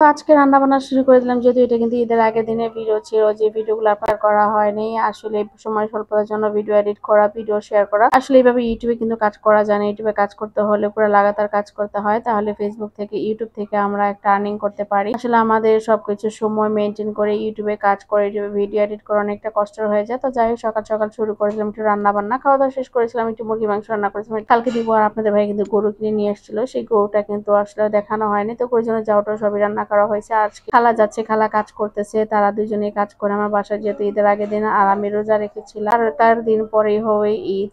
তো আজকে রান্না বান্না শুরু করে দিলাম, যেহেতু এটা কিন্তু ঈদের আগের দিনের ভিডিও ছিল, যে ভিডিওগুলো আপলোড করা হয়নি। আসলে সময় স্বল্পতার জন্য ভিডিও এডিট করা, ভিডিও শেয়ার করা, আসলে এইভাবে ইউটিউবে কিন্তু কাজ করা যায় না। ইউটিউবে কাজ করতে হলে পুরো লাগাতার কাজ করতে হয়, তাহলে ফেসবুক থেকে ইউটিউব থেকে আমরা একটা আর্নিং করতে পারি। আসলে আমাদের সবকিছু সময় মেনটেন করে ইউটিউবে কাজ করে ইউটিউবে ভিডিও এডিট করা অনেকটা কষ্ট হয়ে যায়। তো যাই হোক, সকাল সকাল শুরু করেছিলাম একটু রান্না বান্না, খাওয়া দাওয়া শেষ করেছিলাম, একটু মুরগি মাংস রান্না করেছিলাম কালকে দিব। আর আপনাদের ভাই কিন্তু গরু কিনে নিয়ে এসেছিল, সেই গরুটা কিন্তু আসলে দেখানো হয়নি, তো ওই জন্য যাওয়াটা সবই রান্না করা হয়েছে। আজকে খালা যাচ্ছে, খালা কাজ করতেছে, তারা দুজনেই কাজ করে আমার বাসায়, যেহেতু ঈদের আগের দিন আর আমি রোজা রেখেছিলাম, আর তার দিন পরেই হবে ঈদ।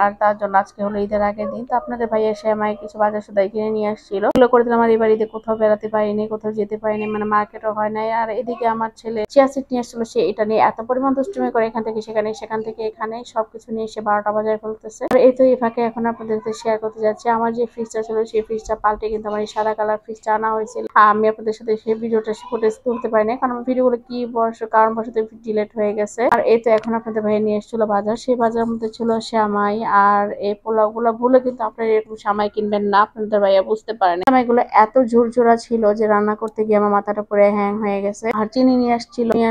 আর তার জন্য আজকে হলো ঈদের আগের দিন। তো আপনাদের ভাই এসে আমায় কিছু বাজার সদাই কিনে নিয়ে আসছিল, এগুলো করে দিলাম। আর এই বাড়িতে কোথাও বেড়াতে পারিনি, কোথাও যেতে পারিনি, মানে মার্কেটও হয় নাই। আর এদিকে আমার ছেলে চিয়া সিড নিয়ে আসছিল, সে এটা নিয়ে এত পরিমাণ দুষ্টুমি করে, এখান থেকে সেখানে সেখান থেকে এখানে সবকিছু নিয়ে এসে 12টা বাজায় ফেলতেছে। আর এই তো এই ফাঁকে এখন আপনাদের শেয়ার করতে যাচ্ছি, আমার যে ফ্রিজটা ছিল সেই ফ্রিজটা পাল্টে কিন্তু আমার এই সাদা কালার ফ্রিজটা আনা হয়েছিল। আমি আপনাদের সাথে সেই ভিডিওটা ফুটেজ তুলতে পারি না, কারণ ভিডিওগুলো কি কারণবশত ডিলেট হয়ে গেছে। আর এই তো এখন আপনাদের ভাই নিয়ে এসেছিল বাজার, সেই বাজারের মধ্যে ছিল সেমাই। আর এই পোলাও গুলো ভুলে কিন্তু আপনারা এরকম সেমাই কিনবেন না, আপনাদের ভাইয়া বুঝতে পারেন। সেমাইগুলো এত ঝুরঝুরা ছিল যে রান্না করতে গিয়ে আমার মাথাটা পুরো হ্যাং হয়ে গেছে। আর চিনি নিয়ে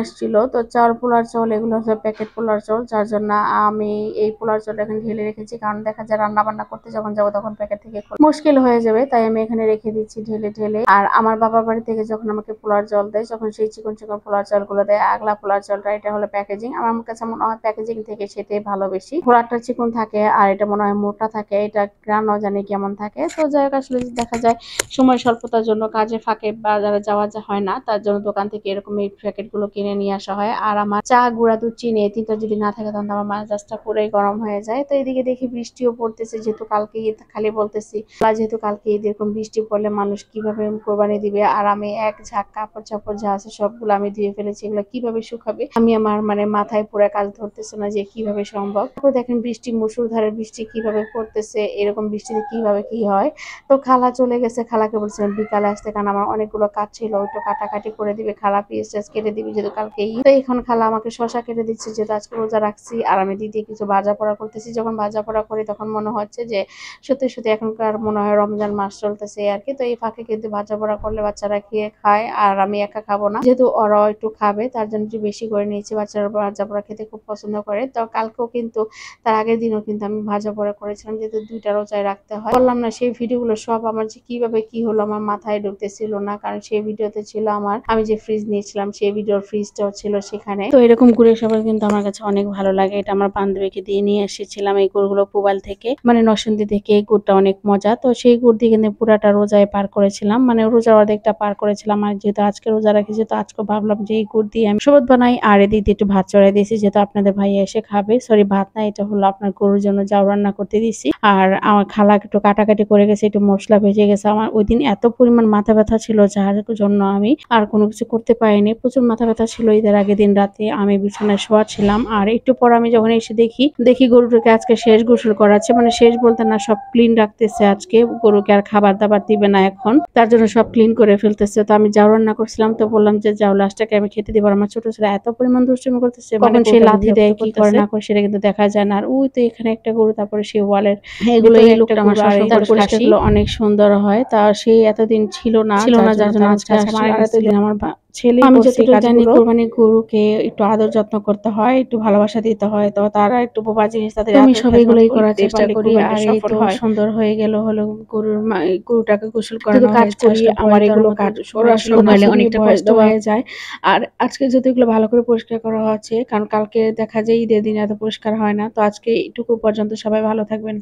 আসছিল তো চাল, পোলার চাল, এগুলো হচ্ছে প্যাকেট পোলার চাল, যার জন্য আমি এই পোলার চালটা এখন ঢেলে রেখেছি, কারণ দেখা যায় রান্না বান্না করতে যখন যাবো তখন প্যাকেট থেকে মুশকিল হয়ে যাবে, তাই আমি এখানে রেখে দিচ্ছি ঢেলে ঢেলে। আর আমার বাবার বাড়ি থেকে যখন আমাকে পোলার জল দেয়, যখন সেই চিকন চিকন পোলার চালগুলো দেয়, আগলা পোলার চালটা, এটা হলো প্যাকেজিং। আমার কাছে মনে হয় প্যাকেজিং থেকে সেটাই ভালো, বেশি পোলারটা চিকন থাকে আর এটা মনে হয় মোটা থাকে, এটা গ্রানও জানি কেমন থাকে। তো যাই হোক, আসলে দেখা যায় সময় স্বল্পতার জন্য কাজে ফাঁকে বাজারে যাওয়া হয় না, তার জন্য দোকান থেকে এরকম এই প্যাকেট গুলো কিনে নিয়ে আসা হয়। আর আমার চা, গুঁড়া দুধ, চিনি এই তিনটা যদি না থাকে তখন আমার মেজাজটা পুরোই গরম হয়ে যায়। তো এদিকে দেখি বৃষ্টিও পড়তেছে, যেহেতু কালকে ঈদ, খালি বলতেছি যেহেতু কালকে ঈদ, এরকম বৃষ্টি পড়লে মানুষ কিভাবে কোরবানি দিবে। আর আমি এক ঝাঁক কাপড় চাপড় যা আছে সবগুলো আমি ধুয়ে ফেলেছি, এগুলো কিভাবে শুকাবে আমি আমার মানে মাথায় পুরো কাজ ধরতেছে না যে কিভাবে সম্ভব। তারপর দেখেন বৃষ্টি, মুষলধারে বৃষ্টি কিভাবে পড়তেছে, এরকম বৃষ্টিতে কিভাবে কি হয়। তো খালা চলে গেছে, খালাকে বলছিলাম বিকালে আসতে, কারণ আমার অনেকগুলো কাজ ছিল, ওইটা কাটাকাটি করে দিবে খালা, পিস টেস কেটে দিবে, যেহেতু কালকে ঈদ। তো এখন খালা আমাকে শশা কেটে দিচ্ছে, যেহেতু আজকে রোজা রাখছি। আর আমি দিদি কিছু ভাজা পোড়া করতেছি, যখন ভাজা পোড়া করি তখন মনে হচ্ছে যে সত্যি সত্যি এখনকার মনে হয় রমজান মাস চলতেছে আর কি। তো এই ফাঁকে কিন্তু ভাজা পোড়া করলে বাচ্চারা খেয়ে খায়, আর আমি একা খাবো না, যেহেতু ওরাও একটু খাবে, তার জন্য একটু বেশি করে নিয়েছি। বাচ্চারা ভাজা পোড়া খেতে খুব পছন্দ করে। তো কালকেও কিন্তু, তার আগের দিনও কিন্তু আমি ভাজা পোড়া করেছিলাম, যেহেতু দুইটা রোজায় রাখতে হয়। বললাম না, সেই ভিডিওগুলো সব আমার যে কিভাবে কি হলো আমার মাথায় ঢুকতেছিল না, কারণ সেই ভিডিওতে ছিল আমার, আমি যে ফ্রিজ নিয়েছিলাম সেই ভিডিওর ফ্রিজটাও ছিল সেখানে। তো এরকম ঘুরে সবাই কিন্তু আমার কাছে অনেক ভালো লাগে। এটা আমার বান্ধবীকে দিয়ে নিয়ে এসেছিলাম, এই গুড়গুলো পুবাল থেকে, মানে নরসিংদী থেকে। এই গুড়টা অনেক মজা, তো সেই গুড় দিয়ে কিন্তু পুরাটা রোজায় পার করেছিলাম, মানে রোজার অর্ধেকটা পার করেছিলাম। আর যেহেতু আজকে রোজা রাখেছি, তো আজকে ভাবলাম যে এই গুড় দিয়ে আমি শরবত বানাই। আর এদিকে একটু ভাত চড়াই দিয়েছি, যেহেতু আপনাদের ভাই এসে খাবে। সরি, ভাত না, এটা হলো আপনার গরুর জন্য যাও রান্না করতে দিছি। আর আমার খালা একটু কাটাকাটি করে গেছে, একটু মশলা ভেজে গেছে। আমার ওই দিন এত পরিমাণ মাথা ব্যথা ছিল, যার জন্য আমি আর কোনো কিছু করতে পারিনি। প্রচুর মাথা ব্যথা ছিল ঈদের আগের দিন রাতে, আমি বিছানায় শোয়া ছিলাম। আর একটু পর আমি যখন এসে দেখি গরুটাকে আজকে শেষ গোসল করাচ্ছে, মানে শেষ বলতে না, সব ক্লিন রাখতেছে আজকে। গরুকে আর খাবার দাবার দিবে না এখন, তার জন্য সব ক্লিন করে ফেলতেছে। তো আমি যাও রান্না করছিলাম, তো বললাম যে যাও লাস্টটাকে আমি খেতে দিব। আমার ছোট ছেলে এত পরিমাণ দুষ্টুমি করতেছে, মানে সে লাথি দেয় কি করে না করে সেটা কিন্তু দেখা যায় না। আর ওই তো এখানে একটা গরু, তারপরে সে ওয়ালের এগুলো, এই লোকটা আমার পরিষ্কারগুলো অনেক সুন্দর হয়। তা সেই এতদিন ছিল না, যার জন্য আজকে আমার এতদিন আমার ছেলে, আমি যতটুকু জানি কোরবানি গরুকে একটু আদর যত্ন করতে হয়, একটু ভালোবাসা দিতে হয়, তো তারা একটু বোবা জিনিস, তাদের আমি সবগুলোই করার চেষ্টা করি। আর এই তো সুন্দর হয়ে গেল হলো গরুটাকে গোসল করানো কাজ করি। আমার এগুলো কাজ করার সময় অনেকটা কষ্ট হয়ে যায়। আর আজকে যদি এগুলো ভালো করে পরিষ্কার করা হচ্ছে, কারণ কালকে দেখা যায় ঈদের দিন এত পরিষ্কার হয় না। তো আজকে এইটুকু পর্যন্ত, সবাই ভালো থাকবেন।